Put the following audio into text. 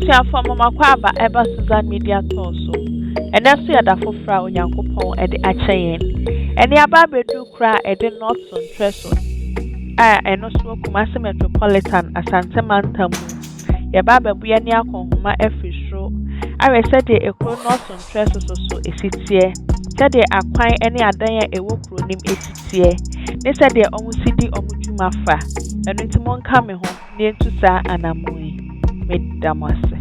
Abusia for Mama Kwaba Eba Susan Media Torso. And that's the other for Frau Yankopon at the Achayen. And the Ababe do cry at the North on Tresson. And also Kumasi Metropolitan Asante Mantamu. Yababa Buania Konhuma Efisho. I said the Ekro North on Tresson so a city. Said they acquire any adaya a work room etitie. They said they almost see the Omujumafa. And it's one coming home near to Sa Anamui. Made Damase.